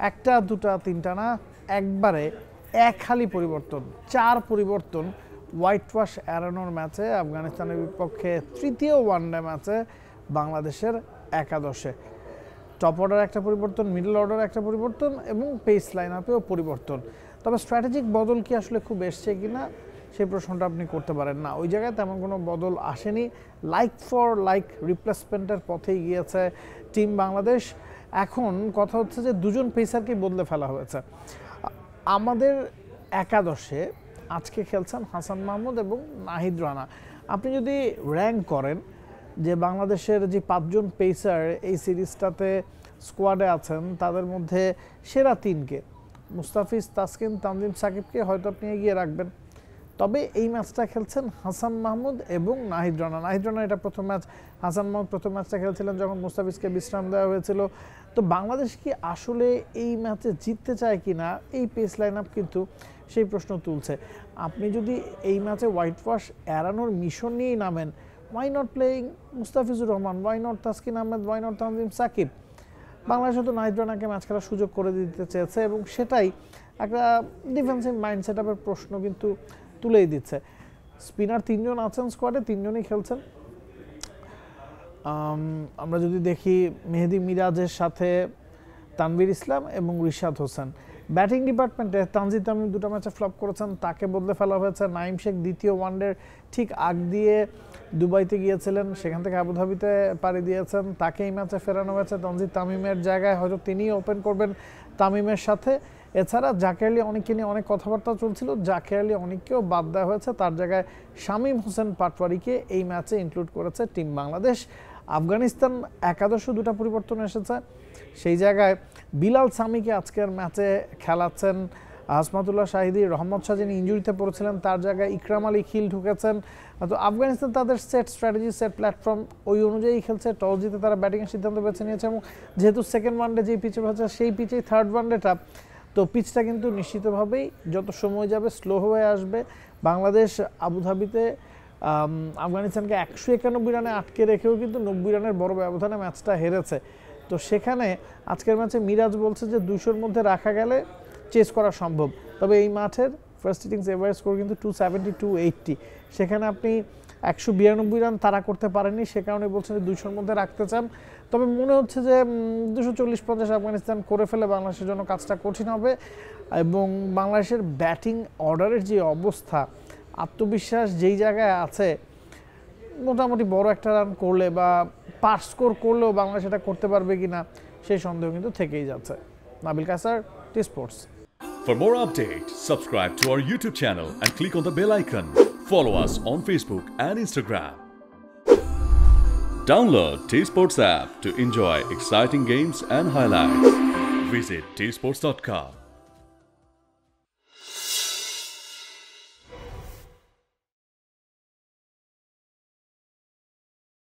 একটা দুটা তিনটা না, একবারে এক হালি পরিবর্তন, 4 পরিবর্তন হোয়াইট ওয়াশ এড়ানোর ম্যাচে আফগানিস্তানের বিপক্ষে তৃতীয় ওয়ানডে ম্যাচে বাংলাদেশের একাদশে। টপ অর্ডার একটা পরিবর্তন, মিডল অর্ডার একটা পরিবর্তন এবং পেস লাইন আপেও পরিবর্তন। তবে স্ট্র্যাটেজিক বদল কি আসলে খুব এসছে কিনা সেই প্রশ্নটা আপনি করতে পারেন না। ওই জায়গায় তেমন কোনো বদল আসেনি, লাইক ফর লাইক রিপ্লেসমেন্টের পথেই গিয়েছে টিম বাংলাদেশ। এখন কথা হচ্ছে যে দুজন পেসারকে বদলে ফেলা হয়েছে। আমাদের একাদশে আজকে খেলছেন হাসান মাহমুদ এবং নাহিদ রানা। আপনি যদি র্যাঙ্ক করেন যে বাংলাদেশের যে 5 জন পেসার এই সিরিজটাতে স্কোয়াডে আছেন তাদের মধ্যে সেরা 3কে মুস্তাফিজ, তাসকিন, তানজিম সাকিবকে হয়তো আপনি এগিয়ে রাখবেন। তবে এই ম্যাচটা খেলছেন হাসান মাহমুদ এবং নাহিদ রানা। নাহিদ রানা এটা প্রথম ম্যাচ, হাসান মাহমুদ প্রথম ম্যাচটা খেলছিলেন যখন মুস্তাফিজকে বিশ্রাম দেওয়া হয়েছিল। তো বাংলাদেশ কি আসলে এই ম্যাচে জিততে চায় কি না, এই পেস লাইন আপ কিন্তু সেই প্রশ্ন তুলছে। আপনি যদি এই ম্যাচে হোয়াইট ওয়াশ এড়ানোর মিশন নিয়েই নামেন, why not playing Mustafizur Rahman, why not Taskin Ahmed, why not Tanzim Sakib? Bangladesh হয়তো নাহিদ রানাকে ম্যাচ খেলার সুযোগ করে দিতে চেয়েছে এবং সেটাই একটা ডিফেন্সিভ মাইন্ড সেট আপের প্রশ্ন কিন্তু তুলেই দিচ্ছে। স্পিনার 3 জন আছেন স্কোয়াডে, 3 জনই খেলছেন। আমরা যদি দেখি মেহেদী মিরাজের সাথে তানভীর ইসলাম এবং রিশাদ হোসেন। ব্যাটিং ডিপার্টমেন্টে তানজিদ তামিম 2টা ম্যাচে ফ্লপ করেছেন, তাকে বদলে ফেলা হয়েছে। নাইম শেখ দ্বিতীয় ওয়ানডের ঠিক আগ দিয়ে দুবাইতে গিয়েছিলেন, সেখান থেকে আবুধাবিতে পাড়ি দিয়েছেন, তাকে এই ম্যাচে ফেরানো হয়েছে। তানজিদ তামিমের জায়গায় হয়তো তিনিই ওপেন করবেন তামিমের সাথে। এছাড়া জাকের আলী অনেককে নিয়ে অনেক কথাবার্তা চলছিল, জাকের আলী অনেককেও বাদ দেওয়া হয়েছে, তার জায়গায় শামীম হোসেন পাটওয়ারিকে এই ম্যাচে ইনক্লুড করেছে টিম বাংলাদেশ। আফগানিস্তান একাদশে 2টা পরিবর্তন এসেছে, সেই জায়গায় বিলাল সামিকে আজকের ম্যাচে খেলাচ্ছেন আসমাতুল্লাহ শাহিদি। রহমত শাহ যিনি ইঞ্জুরিতে পড়েছিলেন তার জায়গায় ইকরাম আলী খিল ঢুকেছেন। তো আফগানিস্তান তাদের সেট স্ট্র্যাটেজি, সেট প্ল্যাটফর্ম ওই অনুযায়ী খেলছে। টস জিতে তারা ব্যাটিংয়ের সিদ্ধান্ত বেছে নিয়েছে এবং যেহেতু সেকেন্ড ওয়ানডে যেই পিচে হচ্ছে সেই পিচেই থার্ড ওয়ানডেটা, তো পিচটা কিন্তু নিশ্চিতভাবেই যত সময় যাবে স্লো হয়ে আসবে। বাংলাদেশ আবুধাবিতে আফগানিস্তানকে 191 রানে আটকে রেখেও কিন্তু 90 রানের বড় ব্যবধানে ম্যাচটা হেরেছে। তো সেখানে আজকের ম্যাচে মিরাজ বলছে যে 200-র মধ্যে রাখা গেলে চেস করা সম্ভব। তবে এই মাঠের ফার্স্ট ইনিংস এভারেজ স্কোর কিন্তু 270-280, সেখানে আপনি 192 রান তারা করতে পারেননি, সে কারণে বলছেন যে 200-র মধ্যে রাখতে চান। তবে মনে হচ্ছে যে 240-50 আফগানিস্তান করে ফেলে বাংলাদেশের জন্য কাজটা কঠিন হবে। এবং বাংলাদেশের ব্যাটিং অর্ডারের যে অবস্থা, আত্মবিশ্বাস যেই জায়গায় আছে, মোটামুটি বড় একটা রান করলে বা পাস স্কোর করলেও বাংলাদেশ এটা করতে পারবে কিনা সেই সন্দেহ কিন্তু থেকেই যাচ্ছে। Nabil কাসার, T Sports. For more updates, subscribe to our YouTube channel and click on the bell icon. Follow us on Facebook and Instagram. Download T Sports app to enjoy exciting games and highlights. Visit tsports.com.